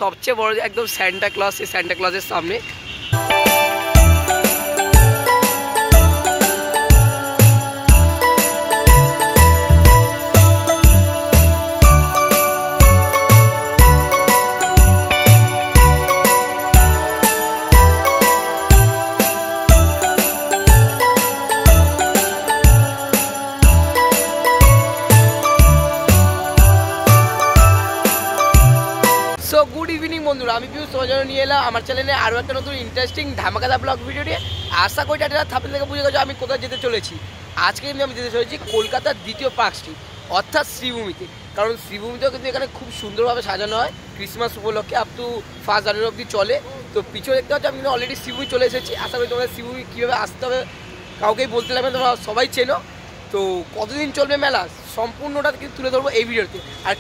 সবচেয়ে বড় একদম স্যান্টা ক্লজ, এই স্যান্টা ক্লজের সামনে। সো গুড ইভিনিং বন্ধুরা, আমি পিউষ তোমার জন্য নিয়ে এলাম আমার চ্যানেলে আরও একটা নতুন ইন্টারেস্টিং ধামাকাদা ব্লগ ভিডিও নিয়ে। আশা করি এটা থাপলে থেকে বুঝে গেছো আমি কোথায় যেতে চলেছি। আজকে কিন্তু আমি যেতে চলেছি কলকাতার দ্বিতীয় পার্ক স্ট্রিট অর্থাৎ শ্রীভূমিতে। কারণ শ্রীভূমিতেও কিন্তু এখানে খুব সুন্দরভাবে সাজানো হয় ক্রিসমাস উপলক্ষে, আপ টু 1 জানুয়ারি অবধি চলে। তো পিছনে দেখতে পাচ্ছি আমি কিন্তু অলরেডি শ্রীভূমি চলে এসেছি। আশা করি তোমরা শ্রীভূমি কীভাবে আসতে হবে কাউকেই বলতে লাগবে, তোমরা সবাই চেনো। তো কতদিন চলবে মেলা সম্পূর্ণটা কিন্তু তুলে ধরবো এই ভিডিওতে, আর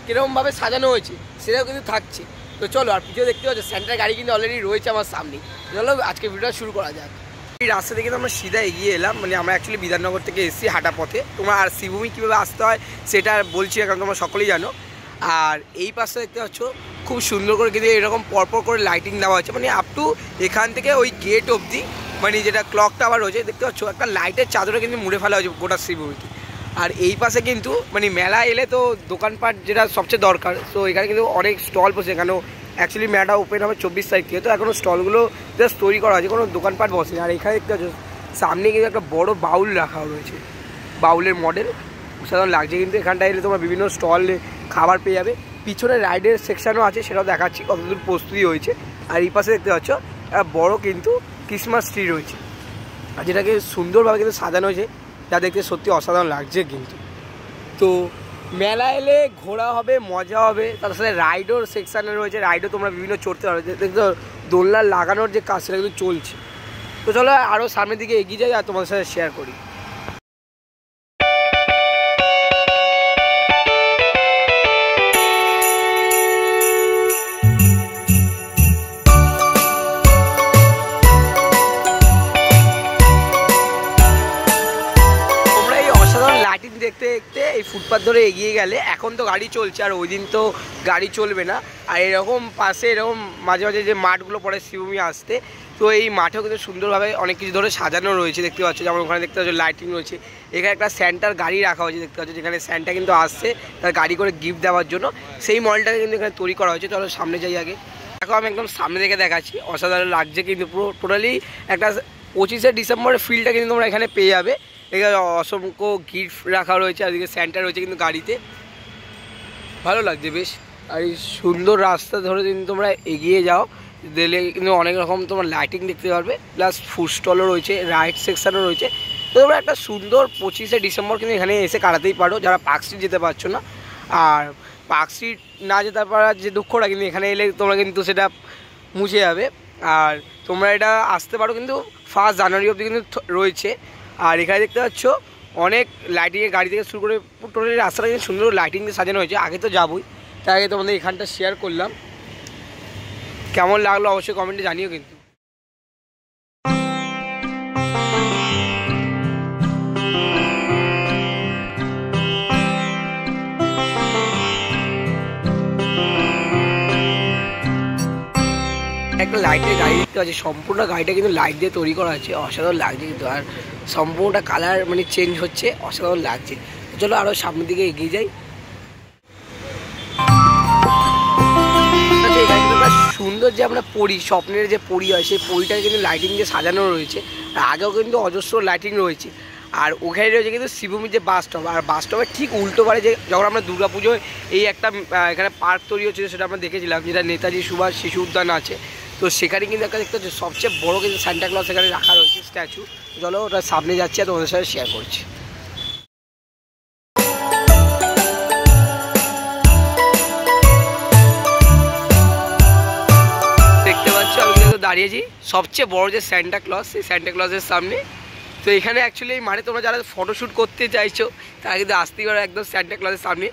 কীরকমভাবে সাজানো হয়েছে সেটাও কিন্তু থাকছে। তো চলো, আর পিছনে দেখতে পাচ্ছ সেন্টার গাড়ি কিন্তু অলরেডি রয়েছে আমার সামনে। চলো আজকে ভিডিওটা শুরু করা যাক। এই রাস্তা থেকে তো আমরা সিধা এগিয়ে এলাম, মানে আমরা অ্যাকচুয়ালি বিধাননগর থেকে এসেছি হাঁটা পথে। তোমরা আর শ্রীভূমি কীভাবে আসতে হয় সেটা বলছি না, কারণ তোমরা সকলেই জানো। আর এই পাশটা দেখতে পাচ্ছ খুব সুন্দর করে কিন্তু এরকম পরপর করে লাইটিং দেওয়া হচ্ছে, মানে আপ টু এখান থেকে ওই গেট অবধি, মানে যেটা ক্লক টাওয়ার রয়েছে দেখতে পাচ্ছ একটা লাইটের চাদরে কিন্তু মুড়ে ফেলা হয়েছে গোটা শ্রীভূমিতে। আর এই পাশে কিন্তু মানে মেলা এলে তো দোকানপাট যেটা সবচেয়ে দরকার, তো এখানে কিন্তু অনেক স্টল বসে। এখানেও অ্যাকচুয়ালি মেলাটা ওপেন হবে 24 তারিখ থেকে, তো এখনও স্টলগুলো জাস্ট তৈরি করা হয়েছে, কোনো দোকানপাট বসে। আর এখানে দেখতে পাচ্ছ সামনে কিন্তু একটা বড় বাউল রাখা রয়েছে, বাউলের মডেল সাধারণ লাগছে। কিন্তু এখানটা এলে তোমরা বিভিন্ন স্টল খাবার পেয়ে যাবে। পিছনে রাইডের সেকশানও আছে, সেটাও দেখাচ্ছি কতদূর প্রস্তুতি হয়েছে। আর এই পাশে দেখতে পাচ্ছ একটা বড় কিন্তু ক্রিসমাস ট্রি রয়েছে, আর যেটাকে সুন্দরভাবে কিন্তু সাজানো হয়েছে, যা দেখতে সত্যি অসাধারণ লাগছে কিন্তু। তো মেলা এলে ঘোরা হবে, মজা হবে, তার সাথে রাইডও সেকশানে রয়েছে, রাইডও তোমরা বিভিন্ন চড়তে পারবে। দেখতে দোলনা লাগানোর যে কাজ সেটা কিন্তু চলছে। তো চলো আরও সামনের দিকে এগিয়ে যাই আর তোমাদের সাথে শেয়ার করি। লাইটিং দেখতে দেখতে এই ফুটপাথ ধরে এগিয়ে গেলে, এখন তো গাড়ি চলছে আর ওই দিন তো গাড়ি চলবে না। আর এরকম পাশে এরকম মাঝে মাঝে যে মাঠগুলো পড়ে শ্রীভূমি আসতে, তো এই মাঠেও কিন্তু সুন্দরভাবে অনেক কিছু ধরে সাজানো রয়েছে দেখতে পাচ্ছ। যেমন ওখানে দেখতে পাচ্ছ লাইটিং রয়েছে, এখানে একটা স্যান্টার গাড়ি রাখা হয়েছে দেখতে পাচ্ছ, যেখানে স্যান্টা কিন্তু আসছে তার গাড়ি করে গিফট দেওয়ার জন্য। সেই মডেলটাকে কিন্তু এখানে তৈরি করা হয়েছে। চলো সামনে যাই আগে। দেখো আমি একদম সামনে থেকে দেখাচ্ছি, অসাধারণ লাগছে কিন্তু পুরো টোটালি একটা 25শে ডিসেম্বরের ফিলটা কিন্তু তোমরা এখানে পেয়ে যাবে। এখানে অসংখ্য গিফট রাখা রয়েছে, আর এদিকে স্যান্টা রয়েছে কিন্তু গাড়িতে, ভালো লাগছে বেশ। আর এই সুন্দর রাস্তা ধরে কিন্তু তোমরা এগিয়ে যাও, দিলে কিন্তু অনেক রকম তোমার লাইটিং দেখতে পারবে, প্লাস ফুড স্টলও রয়েছে, রাইড সেকশানও রয়েছে। তো তোমরা একটা সুন্দর 25শে ডিসেম্বর কিন্তু এখানে এসে কাটাতেই পারো, যারা পার্ক স্ট্রিট যেতে পারছো না। আর পার্ক স্ট্রিট না যেতে পারার যে দুঃখটা, কিন্তু এখানে এলে তোমরা কিন্তু সেটা মুছে যাবে। আর তোমরা এটা আসতে পারো কিন্তু 1 জানুয়ারি অবধি কিন্তু রয়েছে। আর এখানে দেখতে পাচ্ছ অনেক লাইটিংয়ের গাড়ি থেকে শুরু করে টোটালি রাস্তাটা কিন্তু সুন্দর লাইটিং দিয়ে সাজানো হয়েছে। আগে তো যাবোই, তার আগে তোমাদের এখানটা শেয়ার করলাম। কেমন লাগলো অবশ্যই কমেন্টে জানিও কিন্তু। একটা লাইটের গাড়ি দেখতে পাচ্ছি, সম্পূর্ণ গাড়িটা কিন্তু লাইট দিয়ে তৈরি করা হয়েছে, অসাধারণ লাগছে কিন্তু। আর সম্পূর্ণটা কালার মানে চেঞ্জ হচ্ছে, অসাধারণ লাগছে। চলো আরও সামনের দিকে এগিয়ে যাই। সুন্দর যে আমরা পরি, স্বপ্নের যে পরি হয়, সেই পরিটাকে কিন্তু লাইটিং দিয়ে সাজানো রয়েছে। আর আগেও কিন্তু অজস্র লাইটিং রয়েছে। আর ওখানে রয়েছে কিন্তু শ্রীভূমির যে বাস স্টপ, আর বাস স্টপের ঠিক উল্টো পারে যে যখন আমরা দুর্গাপুজোয় এই একটা এখানে পার্ক তৈরি হচ্ছিল, সেটা আমরা দেখেছিলাম, যেটা নেতাজি সুভাষ শিশু উদ্যান আছে। তো সেখানে কিন্তু একটা দেখতে হচ্ছে সবচেয়ে বড় কিন্তু সান্টা ক্লজ এখানে রাখা রয়েছে স্ট্যাচু। চলো ওটা সামনে যাচ্ছি আর তোমাদের সাথে শেয়ার করছি। দেখতে পাচ্ছ আমি কিন্তু দাঁড়িয়েছি সবচেয়ে বড় যে সান্টা ক্লজ, সেই সান্টা ক্লজের সামনে। তো এখানে অ্যাকচুয়ালি মানে তোমরা যারা ফটোশ্যুট করতে চাইছো তারা কিন্তু আসতেই পারো একদম সান্টা ক্লজের সামনে।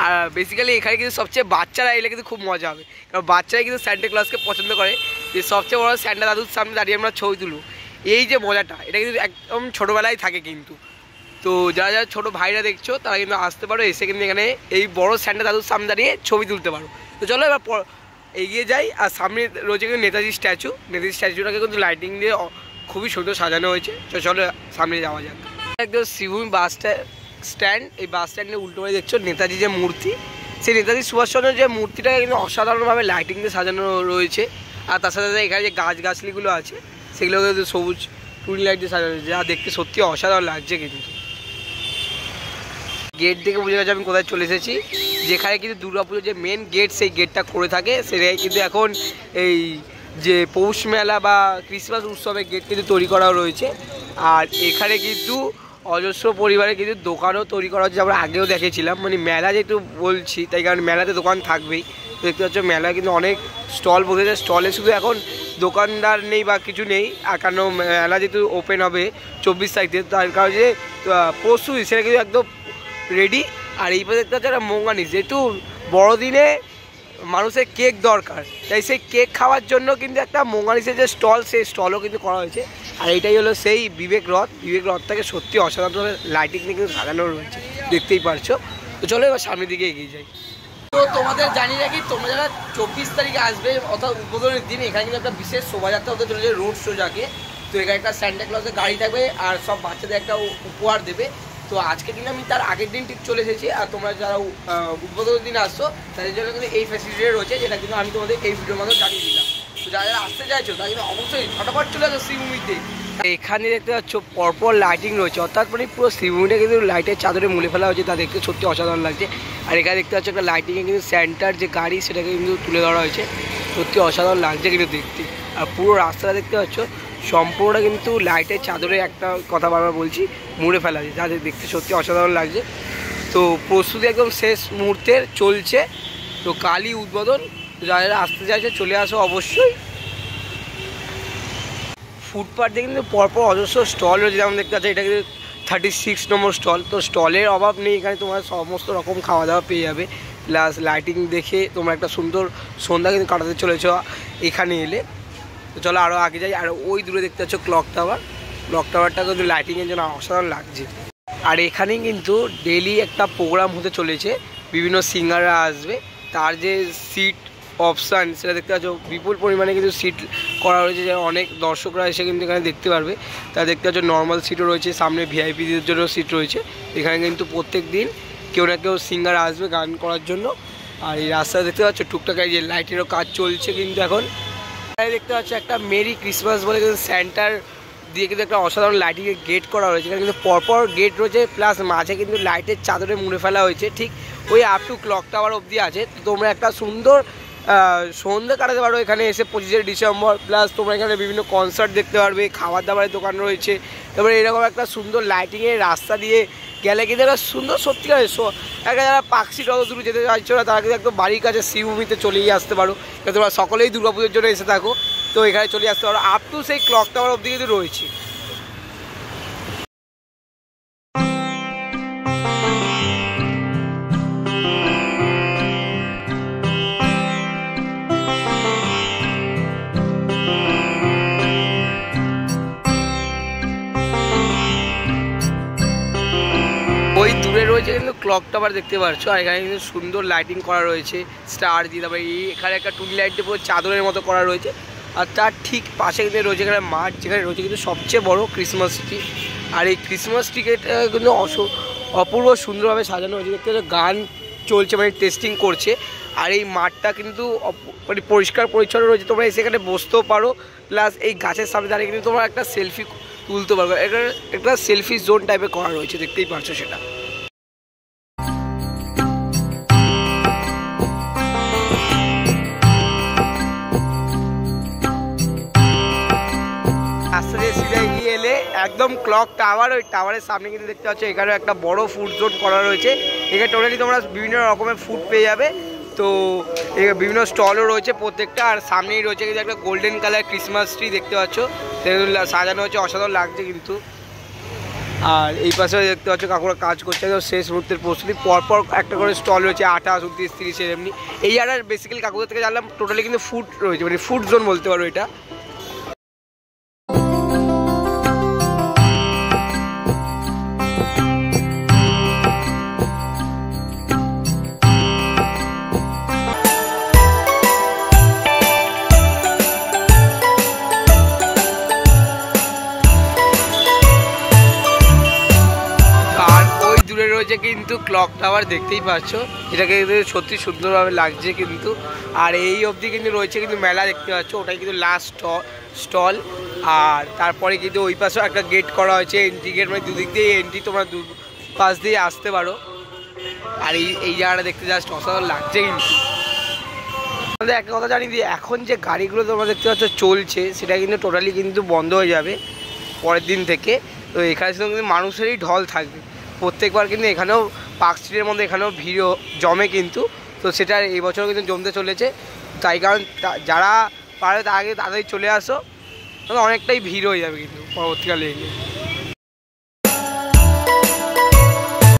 আর বেসিক্যালি এখানে কিন্তু সবচেয়ে বাচ্চারা এলে কিন্তু খুব মজা হবে, কারণ বাচ্চারা কিন্তু সান্টা ক্লজকে পছন্দ করে। যে সবচেয়ে বড় সান্টা দাদুর সামনে দাঁড়িয়ে আমরা ছবি তুলব, এই যে মজাটা, এটা কিন্তু একদম ছোটোবেলায় থাকে কিন্তু। তো যারা যারা ছোটো ভাইরা দেখছো তারা কিন্তু আসতে পারো, এসে কিন্তু এখানে এই বড় সান্টা দাদুর সামনে দাঁড়িয়ে ছবি তুলতে পারো। তো চলো এবার এগিয়ে যাই আর সামনে রয়েছে কিন্তু নেতাজি স্ট্যাচুটাকে কিন্তু লাইটিং দিয়ে খুবই সুন্দর সাজানো হয়েছে। চলো সামনে যাওয়া যাক। একদম শ্রীভূমি বাস স্ট্যান্ড, এই বাস স্ট্যান্ডে উল্টো হয়ে দেখছো নেতাজি যে মূর্তি, সেই নেতাজি সুভাষচন্দ্রের যে মূর্তিটাকে কিন্তু অসাধারণভাবে লাইটিং দিয়ে সাজানো রয়েছে। আর তার সাথে সাথে এখানে যে গাছগাছলিগুলো আছে সেগুলো কিন্তু সবুজ টুনি লাইট দিয়ে সাজানো হয়েছে, যা দেখতে সত্যি অসাধারণ লাগছে। কিন্তু গেট দেখে বুঝে গেছে আমি কোথায় চলে এসেছি, যেখানে কিন্তু দুর্গাপুজোর যে মেন গেট সেই গেটটা করে থাকে, সেটাই কিন্তু এখন এই যে পৌষ মেলা বা ক্রিসমাস উৎসবের গেট কিন্তু তৈরি করা রয়েছে। আর এখানে কিন্তু অজস্র পরিবারে কিন্তু দোকানও তৈরি করা হচ্ছে, আমরা আগেও দেখেছিলাম। মানে মেলা যেহেতু বলছি তাই কারণ মেলাতে দোকান থাকবেই, দেখতে পাচ্ছ মেলায় কিন্তু অনেক স্টল বসেছে। স্টলে শুধু এখন দোকানদার নেই বা কিছু নেই, আর কারণ মেলা যেহেতু ওপেন হবে 24 তারিখে, তার কারণে যে প্রস্তুতি সেটা কিন্তু একদম রেডি। আর এই পাশে দেখতে পাচ্ছ একটা মোঙ্গানিস, যেহেতু বড়দিনে মানুষের কেক দরকার, তাই সেই কেক খাওয়ার জন্য কিন্তু একটা মোঙ্গানিসের যে স্টল, সেই স্টলও কিন্তু করা হয়েছে। আর এইটাই হলো সেই বিবেক রথটাকে সত্যি অসাধারণ লাইটিং দিয়ে কিন্তু সাজানো রয়েছে, দেখতেই পারছো। তো চলো এবার সামনের দিকে এগিয়ে যাই। তো তোমাদের জানি রাখি, তোমরা যারা 24 তারিখে আসবে অর্থাৎ উদ্বোধনের দিন, এখানে কিন্তু একটা বিশেষ শোভাযাত্রা হতে চলেছে, রোড শো যাকে। তো এখানে একটা স্যান্টা ক্লজের গাড়ি থাকবে আর সব বাচ্চাদের একটা উপহার দেবে। তো আজকে দিন আমি তার আগের দিন ঠিক চলে এসেছি, আর তোমরা যারা উদ্বোধনের দিন আসছো তাদের জন্য কিন্তু এই ফ্যাসিলিটি রয়েছে, যেটা কিন্তু আমি তোমাদের এই ভিডিওর মাধ্যমে জানিয়ে দিলাম। তো যারা যারা আসতে চাইছো তারা কিন্তু অবশ্যই ফটাফট চলে আসো শ্রীভূমিতে। এখানে দেখতে পাচ্ছ পরপর লাইটিং রয়েছে, অর্থাৎ মানে পুরো শ্রীভূমিটা কিন্তু লাইটের চাদরে মুড়ে ফেলা হয়েছে, তা দেখতে সত্যি অসাধারণ লাগছে। আর এখানে দেখতে পাচ্ছ একটা লাইটিংয়ে কিন্তু স্যান্টার যে গাড়ি সেটাকে কিন্তু তুলে ধরা হয়েছে, সত্যি অসাধারণ লাগছে কিন্তু দেখতে। আর পুরো রাস্তাটা দেখতে পাচ্ছ সম্পূর্ণটা কিন্তু লাইটের চাদরে, একটা কথা বারবার বলছি, মুড়ে ফেলা হয়েছে, যাদের দেখতে সত্যি অসাধারণ লাগছে। তো প্রস্তুতি একদম শেষ মুহূর্তের চলছে। তো কালই উদ্বোধন, যারা যারা আসতে চাইছে চলে আসো অবশ্যই। ফুটপাথ দিয়ে কিন্তু পরপর অজস্র স্টল রয়েছে, যেমন দেখতে পাচ্ছি এটা কিন্তু 36 নম্বর স্টল। তো স্টলের অভাব নেই, এখানে তোমার সমস্ত রকম খাওয়া দাওয়া পেয়ে যাবে, প্লাস লাইটিং দেখে তোমরা একটা সুন্দর সন্ধ্যা কিন্তু কাটাতে চলেছ এখানে এলে। তো চলো আরও আগে যাই। আর ওই দূরে দেখতে পাচ্ছ ক্লক টাওয়ারটা কিন্তু লাইটিংয়ের জন্য অসাধারণ লাগছে। আর এখানেই কিন্তু ডেলি একটা প্রোগ্রাম হতে চলেছে, বিভিন্ন সিঙ্গাররা আসবে, তার যে সিট অপশান সেটা দেখতে পাচ্ছ বিপুল পরিমাণে কিন্তু সিট করা রয়েছে, যে অনেক দর্শকরা এসে কিন্তু এখানে দেখতে পারবে। তা দেখতে পাচ্ছ নর্মাল সিটও রয়েছে, সামনে ভিআইপিদের জন্য সিট রয়েছে। এখানে কিন্তু প্রত্যেক দিন কেউ না কেউ সিঙ্গার আসবে গান করার জন্য। আর এই রাস্তায় দেখতে পাচ্ছ টুকটাক যে লাইটেরও কাজ চলছে কিন্তু এখন। দেখতে পাচ্ছ একটা মেরি ক্রিসমাস বলে কিন্তু সেন্টার দিয়ে কিন্তু একটা অসাধারণ লাইটিংয়ের গেট করা রয়েছে, এখানে কিন্তু পরপর গেট রয়েছে, প্লাস মাঝে কিন্তু লাইটের চাদরে মুড়ে ফেলা হয়েছে, ঠিক ওই আপ টু ক্লক টাওয়ার অবধি আছে। তো তোমরা একটা সুন্দর সন্ধ্যা কাটাতে পারো এখানে এসে 25শে ডিসেম্বর। প্লাস তোমরা এখানে বিভিন্ন কনসার্ট দেখতে পারবে, খাবার দাবারের দোকান রয়েছে। তারপরে এরকম একটা সুন্দর লাইটিংয়ের রাস্তা দিয়ে গেলে কিন্তু একটা সুন্দর সত্যিকার একটা যারা পাকশিট অত দূর যেতে চাইছো না, তারা কিন্তু একদম বাড়ির কাছে শ্রীভূমিতে চলেই আসতে পারো। তোমরা সকলেই দুর্গাপুজোর জন্য এসে থাকো, তো এখানে চলে আসতে পারো, আপ টু সেই ক্লক টাওয়ার অবধি কিন্তু রয়েছে। ওই দূরে রয়েছে কিন্তু ক্লক টাওয়ার দেখতে পাচ্ছ, আর এখানে কিন্তু সুন্দর লাইটিং করা রয়েছে স্টার দিয়ে। তারপরে এখানে একটা টুনি লাইট দিয়ে পুরো চাদরের মতো করা রয়েছে। আর তার ঠিক পাশে কিন্তু রয়েছে এখানে মাঠ, যেখানে রয়েছে কিন্তু সবচেয়ে বড় ক্রিসমাস ট্রি। আর এই ক্রিসমাস ট্রিটা কিন্তু অপূর্ব সুন্দরভাবে সাজানো হয়েছে, দেখতে পাচ্ছ গান চলছে, মানে টেস্টিং করছে। আর এই মাঠটা কিন্তু মানে পরিষ্কার পরিচ্ছন্ন রয়েছে, তোমরা সেখানে বসতেও পারো, প্লাস এই গাছের সামনে দাঁড়িয়ে কিন্তু তোমরা একটা সেলফি তুলতে পারবে। একটা সেলফি জোন টাইপের করা রয়েছে, দেখতেই পারছো সেটা। আস্তে আস্তে সিধা এগিয়ে এলে একদম ক্লক টাওয়ার, ওই টাওয়ারের সামনে কিন্তু দেখতে পাচ্ছ এখানে একটা বড় ফুড জোন করা রয়েছে। এখানে টোটালি তোমরা বিভিন্ন রকমের ফুড পেয়ে যাবে। তো বিভিন্ন স্টলও রয়েছে প্রত্যেকটা। আর সামনেই রয়েছে কিন্তু একটা গোল্ডেন কালার ক্রিসমাস ট্রি দেখতে পাচ্ছ, সাজানো হচ্ছে, অসাধারণ লাগছে কিন্তু। আর এই পাশে দেখতে পাচ্ছ কাকুরা কাজ করছে, শেষ মুহূর্তের প্রস্তুতি। পরপর একটা করে স্টল রয়েছে 28, 29, 30 এমনি। এই আর বেসিক্যালি কাকুদের থেকে জানলাম টোটালি কিন্তু ফুড রয়েছে, মানে ফুড জোন বলতে পারো এটা। রয়েছে কিন্তু ক্লক টাওয়ার, দেখতেই পাচ্ছ, যেটাকে কিন্তু সত্যি সুন্দরভাবে লাগছে কিন্তু। আর এই অবধি কিন্তু রয়েছে কিন্তু মেলা, দেখতে পাচ্ছ, ওটাই কিন্তু লাস্ট স্টল। আর তারপরে কিন্তু ওই পাশেও একটা গেট করা হয়েছে, এন্ট্রি গেট, মানে দুদিক দিয়ে এন্ট্রি, তোমরা দু পাশ দিয়ে আসতে পারো। আর এই জায়গাটা দেখতে জাস্ট অসাধারণ লাগছে কিন্তু। আমাদের একটা কথা জানি যে এখন যে গাড়িগুলো তোমরা দেখতে পাচ্ছ চলছে, সেটা কিন্তু টোটালি কিন্তু বন্ধ হয়ে যাবে পরের দিন থেকে। তো এখানে শুধু কিন্তু মানুষেরই ঢল থাকবে প্রত্যেকবার, কিন্তু এখানেও পার্ক স্ট্রিটের মধ্যে এখানেও ভিড় জমে কিন্তু। তো সেটা এই বছর কিন্তু জমতে চলেছে, তাই কারণ যারা পারে তার আগে তাড়াতাড়ি চলে আসো, তাহলে অনেকটাই ভিড় হয়ে যাবে কিন্তু পরবর্তীকালে এলে।